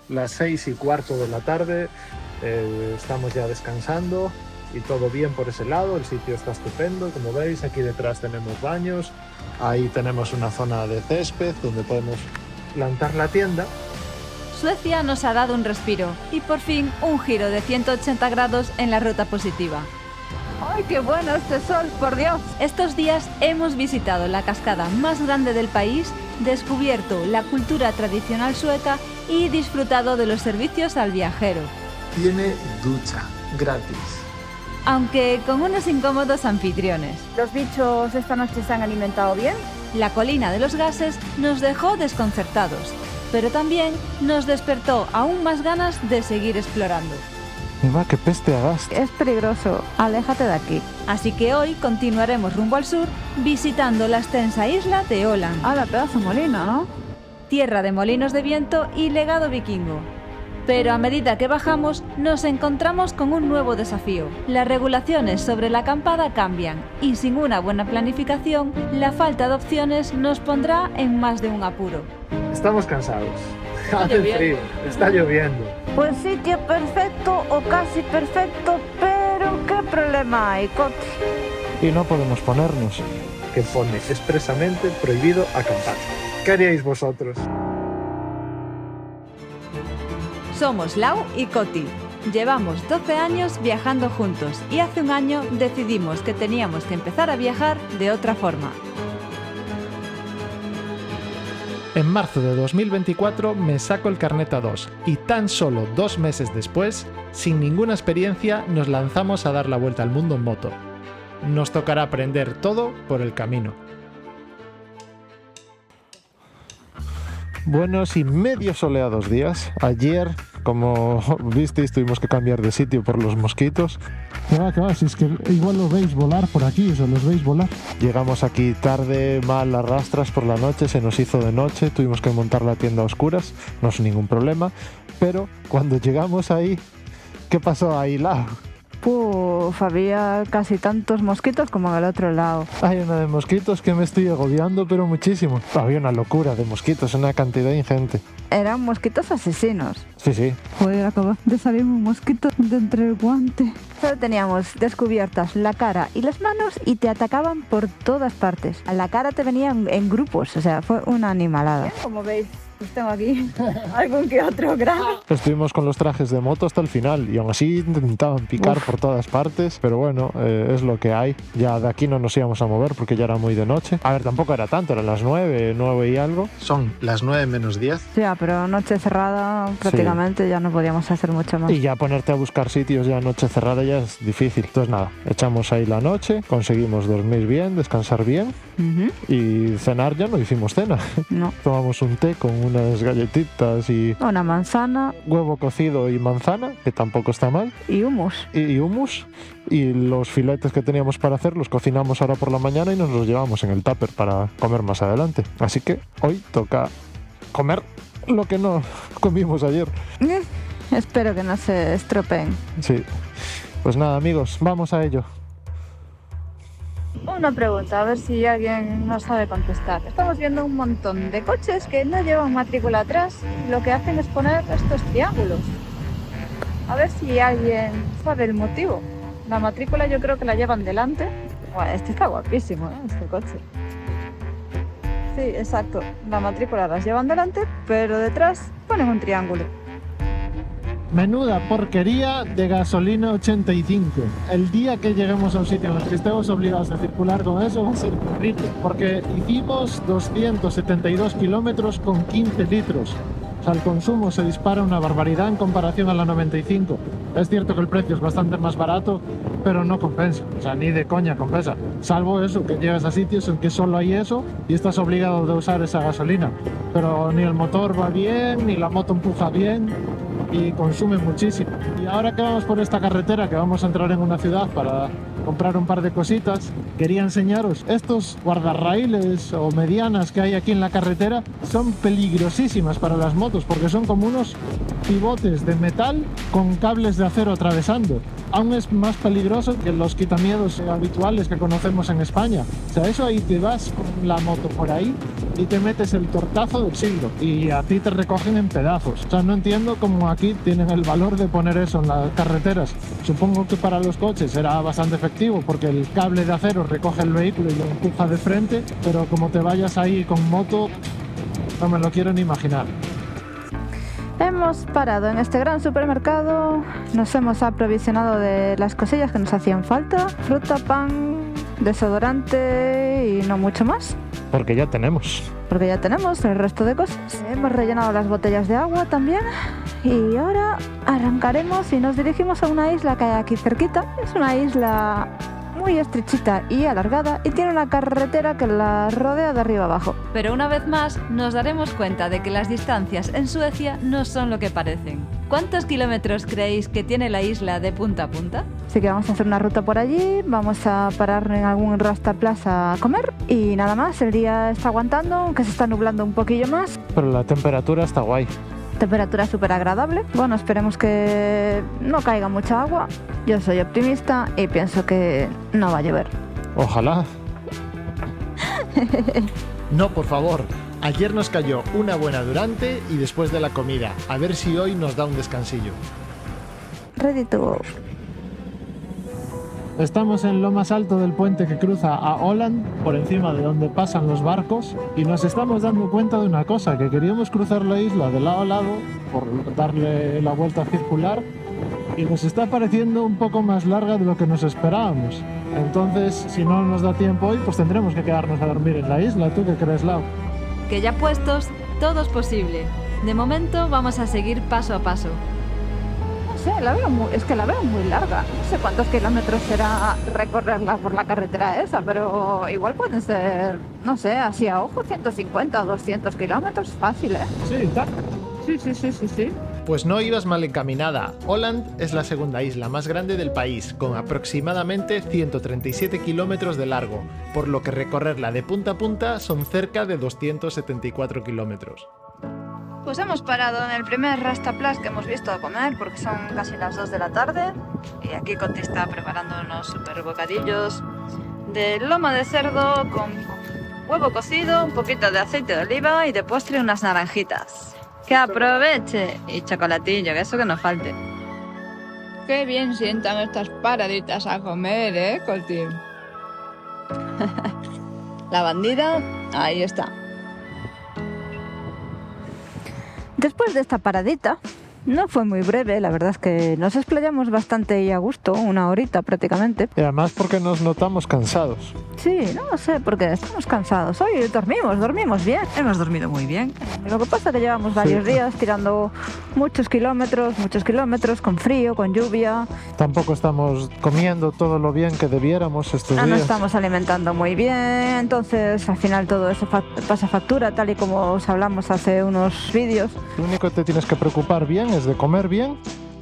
las 6:15 de la tarde, estamos ya descansando y todo bien por ese lado, el sitio está estupendo, como veis, aquí detrás tenemos baños, ahí tenemos una zona de césped donde podemos plantar la tienda. Suecia nos ha dado un respiro y por fin un giro de 180 grados en la ruta positiva. ¡Ay, qué bueno este sol, por Dios! Estos días hemos visitado la cascada más grande del país, descubierto la cultura tradicional sueca y disfrutado de los servicios al viajero. Tiene ducha gratis. Aunque con unos incómodos anfitriones. ¿Los bichos esta noche se han alimentado bien? La colina de los gases nos dejó desconcertados, pero también nos despertó aún más ganas de seguir explorando. Eva, qué peste a gas. Es peligroso, aléjate de aquí. Así que hoy continuaremos rumbo al sur, visitando la extensa isla de Åland. ¡Hala, pedazo molino!, ¿no? Tierra de molinos de viento y legado vikingo. Pero a medida que bajamos, nos encontramos con un nuevo desafío. Las regulaciones sobre la acampada cambian y sin una buena planificación, la falta de opciones nos pondrá en más de un apuro. Estamos cansados. Hace frío, está lloviendo. Pues sitio perfecto o casi perfecto, pero ¿qué problema hay, Coti? Y no podemos ponernos. Que pone expresamente prohibido acampar. ¿Qué haríais vosotros? Somos Lau y Coti. Llevamos 12 años viajando juntos y hace un año decidimos que teníamos que empezar a viajar de otra forma. En marzo de 2024 me saco el carnet A2 y tan solo 2 meses después, sin ninguna experiencia, nos lanzamos a dar la vuelta al mundo en moto. Nos tocará aprender todo por el camino. Buenos y medio soleados días. Ayer, como visteis, tuvimos que cambiar de sitio por los mosquitos. Que va, si es que igual los veis volar por aquí, o sea, los veis volar. Llegamos aquí tarde, mal a rastras por la noche, se nos hizo de noche, tuvimos que montar la tienda a oscuras, no es ningún problema. Pero cuando llegamos ahí, ¿qué pasó ahí, Lau? Puf, había casi tantos mosquitos como en el otro lado. Hay una de mosquitos que me estoy agobiando, pero muchísimo. Había una locura de mosquitos, una cantidad ingente. Eran mosquitos asesinos. Sí. Joder, acaba de salir un mosquito de entre el guante. Solo teníamos descubiertas la cara y las manos y te atacaban por todas partes. A la cara te venían en grupos, o sea, fue una animalada. Como veis, pues tengo aquí algún que otro grano. Estuvimos con los trajes de moto hasta el final y aún así intentaban picar por todas partes, pero bueno, es lo que hay. Ya de aquí no nos íbamos a mover porque ya era muy de noche. A ver, tampoco era tanto, eran las 9 y algo. Son las 9 menos 10. Ya, pero noche cerrada prácticamente ya no podíamos hacer mucho más. Y ya ponerte a buscar sitios ya noche cerrada ya es difícil. Entonces nada, echamos ahí la noche, conseguimos dormir bien, descansar bien y cenar ya no hicimos cena. No. Tomamos un té con unas galletitas y Una manzana huevo cocido y manzana, que tampoco está mal. y hummus. Y hummus, y los filetes que teníamos para hacer los cocinamos ahora por la mañana y nos los llevamos en el tupper para comer más adelante. Así que hoy toca comer lo que no comimos ayer. Espero que no se estropeen. Sí. Pues nada, amigos, vamos a ello. Una pregunta, a ver si alguien nos sabe contestar. Estamos viendo un montón de coches que no llevan matrícula atrás. Lo que hacen es poner estos triángulos. A ver si alguien sabe el motivo. La matrícula yo creo que la llevan delante. Bueno, este está guapísimo, este coche. Sí, exacto. La matrícula las llevan delante, pero detrás ponen un triángulo. Menuda porquería de gasolina 85. El día que lleguemos a un sitio en el que estemos obligados a circular con eso va a ser horrible, porque hicimos 272 kilómetros con 15 litros. O sea, el consumo se dispara una barbaridad en comparación a la 95. Es cierto que el precio es bastante más barato, pero no compensa. O sea, ni de coña compensa. Salvo eso, que llegas a sitios en que solo hay eso y estás obligado de usar esa gasolina. Pero ni el motor va bien, ni la moto empuja bien y consume muchísimo. Y ahora que vamos por esta carretera, que vamos a entrar en una ciudad para comprar un par de cositas, quería enseñaros estos guardarraíles o medianas que hay aquí en la carretera. Son peligrosísimas para las motos porque son como unos pivotes de metal con cables de acero atravesando. aún es más peligroso que los quitamiedos habituales que conocemos en España. O sea, eso ahí te vas con la moto por ahí y te metes el tortazo del siglo y a ti te recogen en pedazos. O sea, no entiendo cómo aquí tienen el valor de poner eso en las carreteras. Supongo que para los coches será bastante efectivo porque el cable de acero recoge el vehículo y lo empuja de frente, pero como te vayas ahí con moto, no me lo quiero ni imaginar. Hemos parado en este gran supermercado, nos hemos aprovisionado de las cosillas que nos hacían falta, fruta, pan, desodorante y no mucho más. Porque ya tenemos. Porque ya tenemos el resto de cosas. Hemos rellenado las botellas de agua también y ahora arrancaremos y nos dirigimos a una isla que hay aquí cerquita. Es una isla muy estrechita y alargada y tiene una carretera que la rodea de arriba abajo. Pero una vez más nos daremos cuenta de que las distancias en Suecia no son lo que parecen. ¿Cuántos kilómetros creéis que tiene la isla de punta a punta? Así que vamos a hacer una ruta por allí, vamos a parar en algún Rastaplas a comer y nada más. El día está aguantando, aunque se está nublando un poquillo más. Pero la temperatura está guay. Temperatura súper agradable. Bueno, esperemos que no caiga mucha agua. Yo soy optimista y pienso que no va a llover. Ojalá. No, por favor. Ayer nos cayó una buena durante y después de la comida. A ver si hoy nos da un descansillo. Ready to go. Estamos en lo más alto del puente que cruza a Holland, por encima de donde pasan los barcos, y nos estamos dando cuenta de una cosa, que queríamos cruzar la isla de lado a lado, por darle la vuelta circular, y nos está pareciendo un poco más larga de lo que nos esperábamos. Entonces, si no nos da tiempo hoy, pues tendremos que quedarnos a dormir en la isla. ¿Tú qué crees, Lau? Que ya puestos, todo es posible. De momento vamos a seguir paso a paso. No sé, es que la veo muy larga. No sé cuántos kilómetros será recorrerla por la carretera esa, pero igual pueden ser, no sé, así a ojo, 150 o 200 kilómetros, fácil, ¿eh? Sí, está. Sí. Pues no ibas mal encaminada. Holland es la segunda isla más grande del país, con aproximadamente 137 kilómetros de largo, por lo que recorrerla de punta a punta son cerca de 274 kilómetros. Pues hemos parado en el primer Rastaplas que hemos visto a comer porque son casi las 2 de la tarde y aquí Conti está preparando unos super bocadillos de lomo de cerdo con huevo cocido, un poquito de aceite de oliva y de postre unas naranjitas. ¡Que aproveche! Y chocolatillo, que eso que no falte. Qué bien sientan estas paraditas a comer, Conti. La bandida, ahí está. Después de esta paradita, no fue muy breve, la verdad es que nos explayamos bastante y a gusto, una horita prácticamente. Y además porque nos notamos cansados. Sí, no sé, porque estamos cansados. Hoy dormimos bien. Hemos dormido muy bien. Lo que pasa es que llevamos varios días tirando muchos kilómetros, con frío, con lluvia. Tampoco estamos comiendo todo lo bien que debiéramos estos No días. estamos alimentando muy bien, entonces al final todo eso pasa factura, tal y como os hablamos hace unos vídeos. Lo único que te tienes que preocupar bien es de comer bien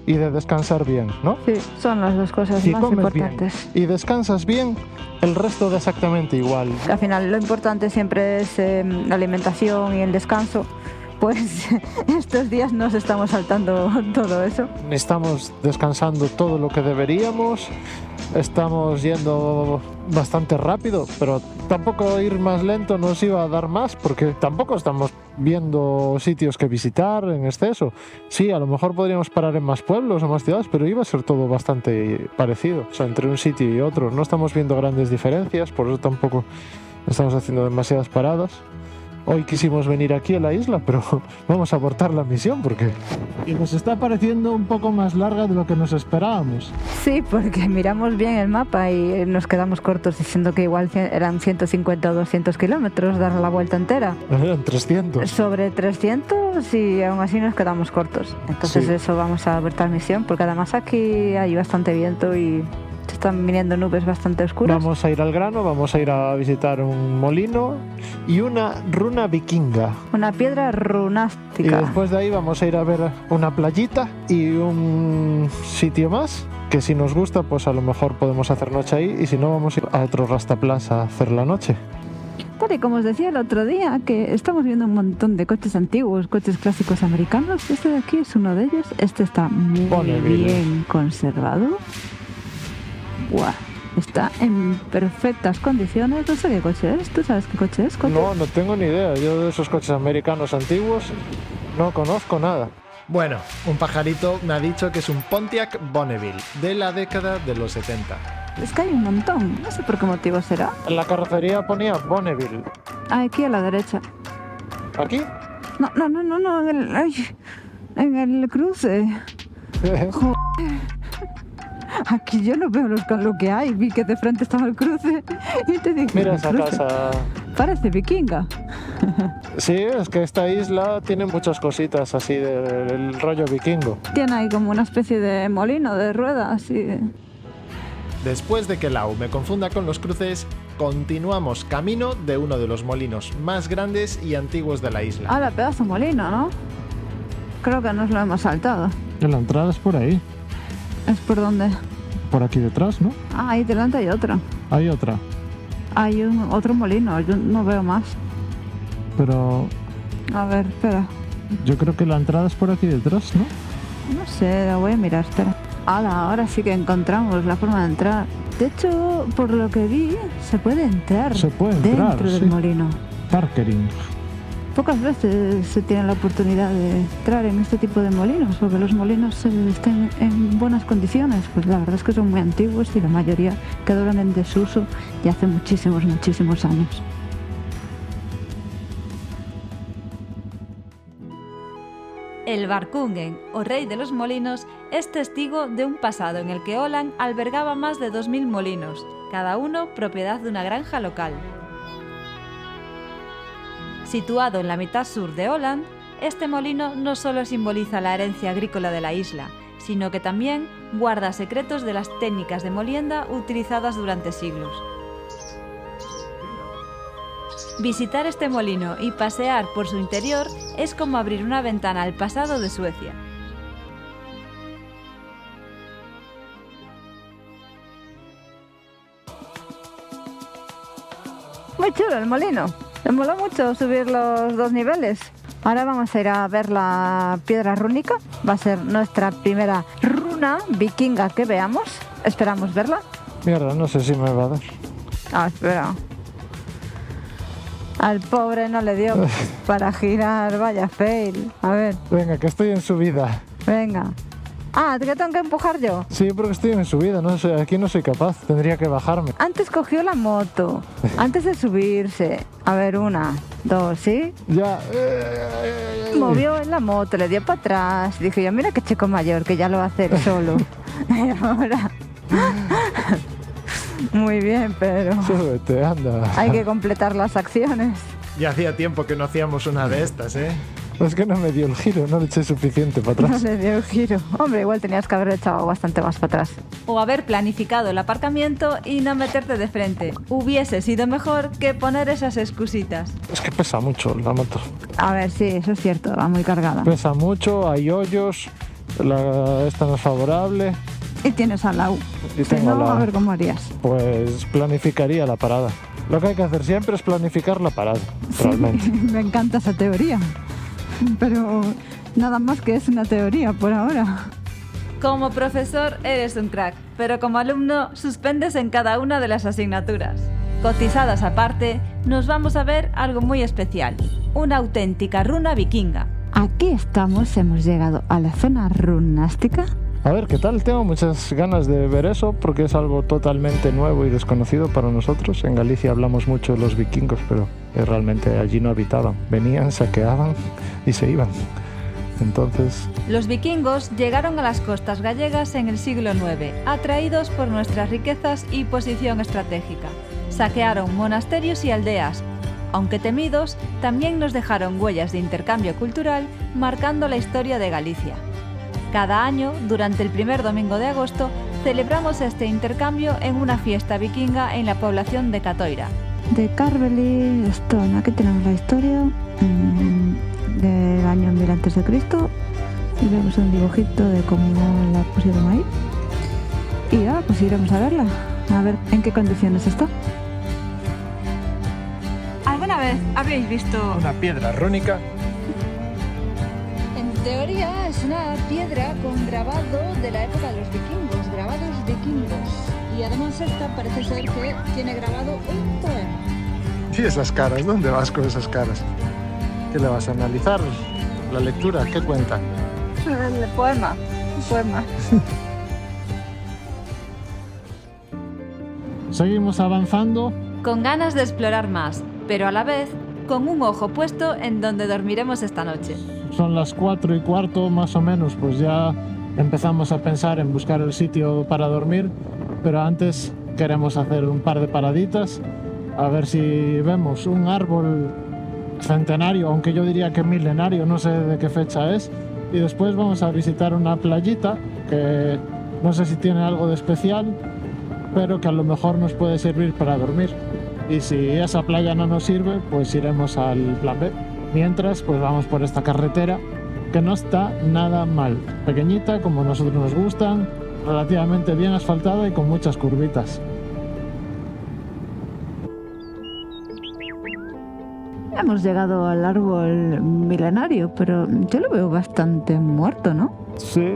y de descansar bien, ¿no? Sí, son las dos cosas Si más comes importantes. bien y descansas bien, el resto da exactamente igual. Al final lo importante siempre es la alimentación y el descanso. Pues estos días nos estamos saltando todo eso. Estamos descansando todo lo que deberíamos, estamos yendo bastante rápido, pero tampoco ir más lento nos iba a dar más porque tampoco estamos viendo sitios que visitar en exceso. Sí, a lo mejor podríamos parar en más pueblos o más ciudades, pero iba a ser todo bastante parecido. O sea, entre un sitio y otro no estamos viendo grandes diferencias, por eso tampoco estamos haciendo demasiadas paradas. Hoy quisimos venir aquí a la isla, pero vamos a abortar la misión porque... Y nos está pareciendo un poco más larga de lo que nos esperábamos. Sí, porque miramos bien el mapa y nos quedamos cortos diciendo que igual eran 150 o 200 kilómetros dar la vuelta entera. Eran 300. Sobre 300 y aún así nos quedamos cortos. Entonces Sí. eso vamos a abortar misión porque además aquí hay bastante viento y se están viniendo nubes bastante oscuras. Vamos a ir al grano, vamos a ir a visitar un molino y una runa vikinga. Una piedra Y runástica. después de ahí vamos a ir a ver una playita y un sitio más, que si nos gusta pues a lo mejor podemos hacer noche ahí y si no vamos a ir a otro Rastaplas a hacer la noche. Tal y como os decía el otro día, que estamos viendo un montón de coches antiguos, coches clásicos americanos. Este de aquí es uno de ellos. Este está muy Pone bien. bien conservado. Buah, está en perfectas condiciones. No sé qué coche es. ¿Tú sabes qué coche es, Cote? No tengo ni idea. Yo de esos coches americanos antiguos no conozco nada. Bueno, un pajarito me ha dicho que es un Pontiac Bonneville, de la década de los 70. Es que hay un montón. No sé por qué motivo será. En la carrocería ponía Bonneville. Aquí a la derecha. ¿Aquí? No, en el cruce. Joder. Aquí yo no veo lo que hay. Vi que de frente estaba el cruce y te dije... Mira "El esa cruce casa. parece vikinga". Sí, es que esta isla tiene muchas cositas así del rollo vikingo. Tiene ahí como una especie de molino de ruedas y... Después de que Lau me confunda con los cruces, continuamos camino de uno de los molinos más grandes y antiguos de la isla. ¡Hala, pedazo molino!, ¿no? Creo que nos lo hemos saltado. La entrada es por ahí, ¿Es por dónde? por aquí detrás, ¿no? Ah, ahí delante hay otra. Hay otra, Hay otro molino, yo no veo más. pero A ver, espera. yo creo que la entrada es por aquí detrás, ¿no? No sé, la voy a mirar, espera. ¡Hala! Ahora sí que encontramos la forma de entrar. De hecho, por lo que vi, se puede entrar. Se puede entrar, dentro del sí. molino. Parkering. Pocas veces se tiene la oportunidad de entrar en este tipo de molinos, porque los molinos estén en buenas condiciones. Pues la verdad es que son muy antiguos y la mayoría quedaron en desuso ya hace muchísimos años. El Barkungen, o rey de los molinos, es testigo de un pasado en el que Åland albergaba más de 2000 molinos, cada uno propiedad de una granja local. Situado en la mitad sur de Åland, este molino no solo simboliza la herencia agrícola de la isla, sino que también guarda secretos de las técnicas de molienda utilizadas durante siglos. Visitar este molino y pasear por su interior es como abrir una ventana al pasado de Suecia. Muy chulo el molino. Me mola mucho subir los 2 niveles. Ahora vamos a ir a ver la piedra rúnica. Va a ser nuestra primera runa vikinga que veamos. Esperamos verla. Mierda, no sé si me va a dar. Ah, espera. Al pobre no le dio para girar. Vaya fail. A ver, Venga, que estoy en subida. venga. Ah, ¿que tengo que empujar yo? Sí, porque estoy en subida, no sé, aquí no soy capaz, tendría que bajarme. Antes cogió la moto. Antes de subirse. A ver, 1, 2, ¿sí? Ya. Movió en la moto, le dio para atrás. Dije yo, mira qué chico mayor, que ya lo va a hacer solo. Y ahora... Muy bien, pero Súbete, anda. hay que completar las acciones. Ya hacía tiempo que no hacíamos una de estas, ¿eh? Es que no me dio el giro, no le eché suficiente para No atrás. le dio el giro. Hombre, igual tenías que haber echado bastante más para atrás. O haber planificado el aparcamiento y no meterte de frente. Hubiese sido mejor que poner esas excusitas. Es que pesa mucho la moto. A ver, sí, eso es cierto, va muy cargada. Pesa mucho, hay hoyos, esta no es favorable. Y tienes a Lau. Y Si tengo no, la- a ver cómo harías. Pues planificaría la parada. Lo que hay que hacer siempre es planificar la parada, realmente. Me encanta esa teoría. Pero nada más que es una teoría por ahora. Como profesor eres un crack, pero como alumno suspendes en cada una de las asignaturas. Cotizadas aparte, nos vamos a ver algo muy especial, una auténtica runa vikinga. Aquí estamos, hemos llegado a la zona runástica. A ver, ¿qué tal? Tengo muchas ganas de ver eso porque es algo totalmente nuevo y desconocido para nosotros. En Galicia hablamos mucho de los vikingos, pero realmente allí no habitaban. Venían, saqueaban y se iban. Entonces, Los vikingos llegaron a las costas gallegas en el siglo IX, atraídos por nuestras riquezas y posición estratégica. Saquearon monasterios y aldeas. Aunque temidos, también nos dejaron huellas de intercambio cultural, marcando la historia de Galicia. Cada año, durante el primer domingo de agosto, celebramos este intercambio en una fiesta vikinga en la población de Catoira. De Carvely Stone, aquí tenemos la historia del año 1000 a.C. y vemos un dibujito de cómo la pusieron ahí. Y nada, pues iremos a verla, a ver en qué condiciones está. ¿Alguna vez habéis visto? una piedra rúnica. En teoría es una piedra con grabado de la época de los vikingos. grabados vikingos. Y además esta parece ser que tiene grabado un poema. ¿Y esas caras? ¿Dónde vas con esas caras? ¿Qué le vas a analizar? ¿La lectura? ¿Qué cuenta? El poema, un poema. Seguimos avanzando. Con ganas de explorar más, pero a la vez con un ojo puesto en donde dormiremos esta noche. Son las 4:15 más o menos, pues ya empezamos a pensar en buscar el sitio para dormir, pero antes queremos hacer un par de paraditas, a ver si vemos un árbol centenario, aunque yo diría que milenario, no sé de qué fecha es, y después vamos a visitar una playita que no sé si tiene algo de especial, pero que a lo mejor nos puede servir para dormir. Y si esa playa no nos sirve, pues iremos al plan B. Mientras, pues vamos por esta carretera que no está nada mal. Pequeñita, como a nosotros nos gustan, relativamente bien asfaltada y con muchas curvitas. Hemos llegado al árbol milenario, pero yo lo veo bastante muerto, ¿no? Sí,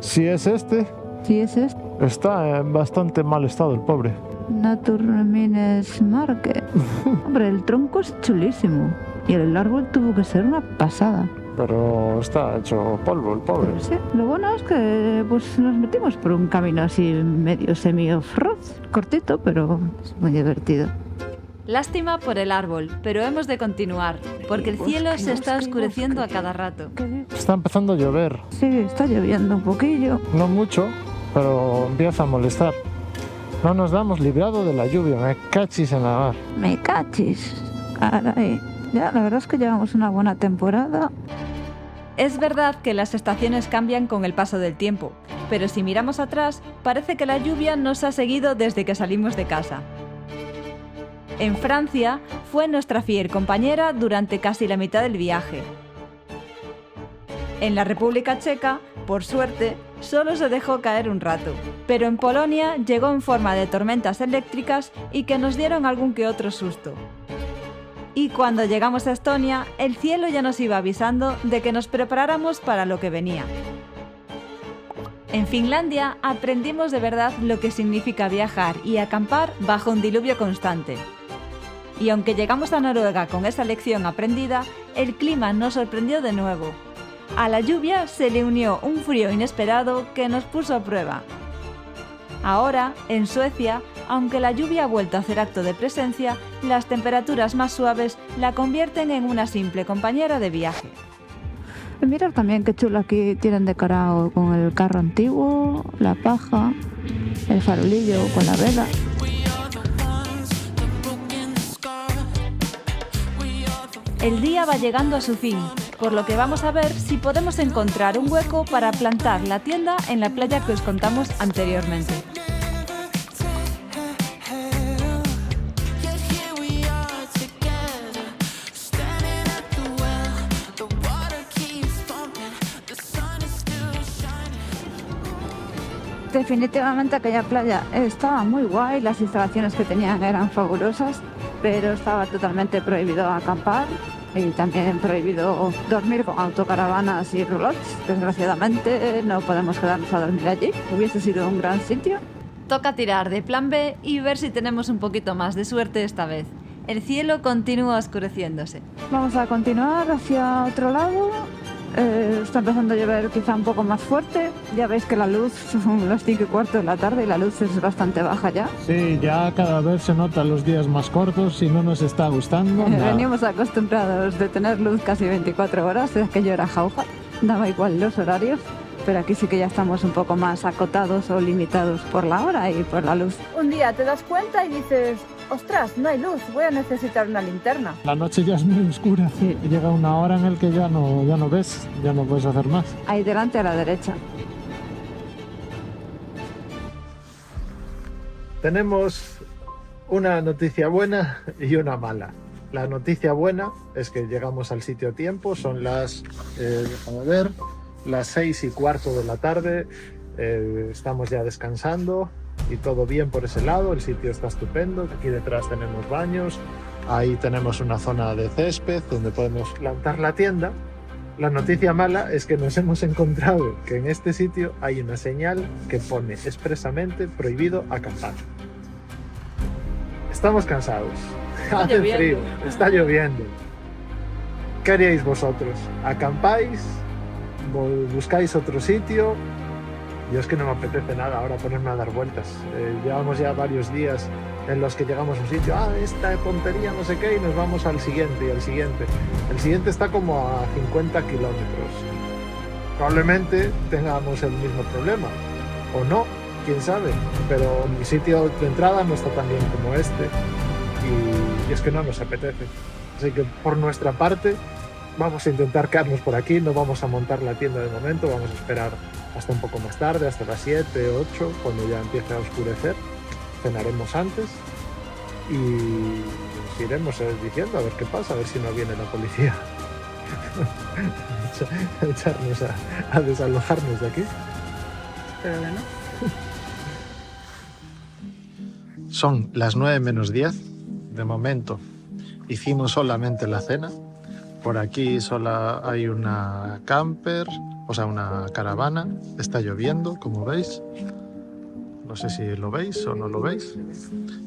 si es este, Sí, es este. está en bastante mal estado el pobre. Naturmines Market. Hombre, el tronco es chulísimo. Y el árbol tuvo que ser una pasada. Pero está hecho polvo el pobre. Sí, lo bueno es que pues, nos metimos por un camino así medio semi-off-road. Cortito, pero es muy divertido. Lástima por el árbol, pero hemos de continuar, porque el cielo se está oscureciendo a cada rato. Está empezando a llover. Sí, está lloviendo un poquillo. No mucho, pero empieza a molestar. No nos damos librado de la lluvia, me cachis en la mar. Me cachis. Caray. Ya, la verdad es que llevamos una buena temporada. Es verdad que las estaciones cambian con el paso del tiempo, pero si miramos atrás, parece que la lluvia nos ha seguido desde que salimos de casa. En Francia, fue nuestra fiel compañera durante casi la mitad del viaje. En la República Checa, por suerte, solo se dejó caer un rato, pero en Polonia llegó en forma de tormentas eléctricas y que nos dieron algún que otro susto. Y cuando llegamos a Estonia, el cielo ya nos iba avisando de que nos preparáramos para lo que venía. En Finlandia aprendimos de verdad lo que significa viajar y acampar bajo un diluvio constante. Y aunque llegamos a Noruega con esa lección aprendida, el clima nos sorprendió de nuevo. A la lluvia se le unió un frío inesperado que nos puso a prueba. Ahora, en Suecia, aunque la lluvia ha vuelto a hacer acto de presencia, las temperaturas más suaves la convierten en una simple compañera de viaje. Mirad también qué chulo aquí tienen decorado con el carro antiguo, la paja, el farolillo con la vela. El día va llegando a su fin, por lo que vamos a ver si podemos encontrar un hueco para plantar la tienda en la playa que os contamos anteriormente. Definitivamente aquella playa estaba muy guay, las instalaciones que tenían eran fabulosas, pero estaba totalmente prohibido acampar y también prohibido dormir con autocaravanas y roulottes. Desgraciadamente no podemos quedarnos a dormir allí, hubiese sido un gran sitio. Toca tirar de plan B y ver si tenemos un poquito más de suerte esta vez. El cielo continúa oscureciéndose. Vamos a continuar hacia otro lado. Está empezando a llover quizá un poco más fuerte. Ya veis que la luz son las 5:15 de la tarde y la luz es bastante baja ya. Sí, ya cada vez se notan los días más cortos y no nos está gustando nada. Venimos acostumbrados de tener luz casi 24 horas, desde que yo era jauja. Daba igual los horarios, pero aquí sí que ya estamos un poco más acotados o limitados por la hora y por la luz. Un día te das cuenta y dices, ostras, no hay luz, voy a necesitar una linterna. La noche ya es muy oscura. Sí. Llega una hora en la que ya no ves, ya no puedes hacer más. Ahí delante a la derecha. Tenemos una noticia buena y una mala. La noticia buena es que llegamos al sitio a tiempo, son las, déjame ver, las 6:15 de la tarde, estamos ya descansando y todo bien por ese lado, el sitio está estupendo, aquí detrás tenemos baños, ahí tenemos una zona de césped donde podemos plantar la tienda La noticia mala es que nos hemos encontrado que en este sitio hay una señal que pone expresamente prohibido acampar. Estamos cansados. Hace lloviendo. frío, está lloviendo. ¿Qué haríais vosotros? ¿Acampáis? ¿Buscáis otro sitio? Yo es que no me apetece nada ahora ponerme a dar vueltas. Llevamos ya varios días en los que llegamos a un sitio, esta tontería, no sé qué, y nos vamos al siguiente y al siguiente. El siguiente está como a 50 kilómetros. Probablemente tengamos el mismo problema, o no, quién sabe, pero mi sitio de entrada no está tan bien como este, y es que no nos apetece. Así que por nuestra parte vamos a intentar quedarnos por aquí, no vamos a montar la tienda de momento, vamos a esperar hasta un poco más tarde, hasta las 7, 8, cuando ya empiece a oscurecer. Cenaremos antes y nos iremos diciendo a ver qué pasa, a ver si no viene la policía a echarnos a desalojarnos de aquí. Pero bueno. Son las 9 menos 10. De momento hicimos solamente la cena. Por aquí solo hay una camper, o sea, una caravana. Está lloviendo, como veis. No sé si lo veis o no lo veis.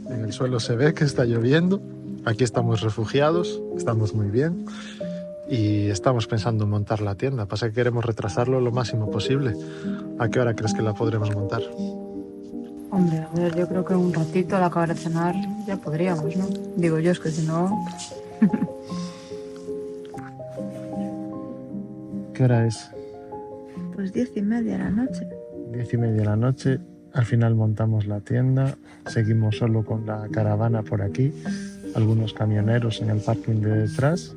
En el suelo se ve que está lloviendo. Aquí estamos refugiados, estamos muy bien. Y estamos pensando en montar la tienda. Pasa que queremos retrasarlo lo máximo posible. ¿A qué hora crees que la podremos montar? Hombre, a ver, yo creo que un ratito al acabar de cenar ya podríamos, ¿no? Digo yo, es que si no... ¿Qué hora es? Pues 10:30 de la noche. 10:30 de la noche. Al final montamos la tienda. Seguimos solo con la caravana por aquí. Algunos camioneros en el parking de detrás.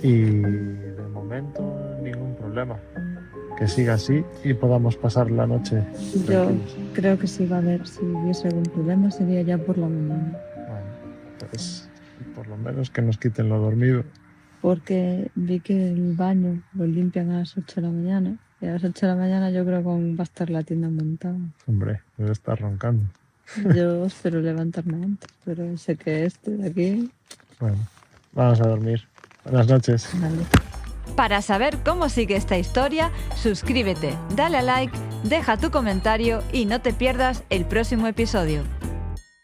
Y de momento ningún problema. Que siga así y podamos pasar la noche Yo tranquilos. creo que sí va a haber, si hubiese algún problema sería ya por la mañana. Bueno, pues por lo menos que nos quiten lo dormido. Porque vi que el baño lo limpian a las 8 de la mañana. Y a las 8 de la mañana yo creo que aún va a estar la tienda montada. Hombre, debe estar roncando. Yo espero levantarme antes, pero sé que este de aquí... Bueno, vamos a dormir. Buenas noches. Vale. Para saber cómo sigue esta historia, suscríbete, dale a like, deja tu comentario y no te pierdas el próximo episodio.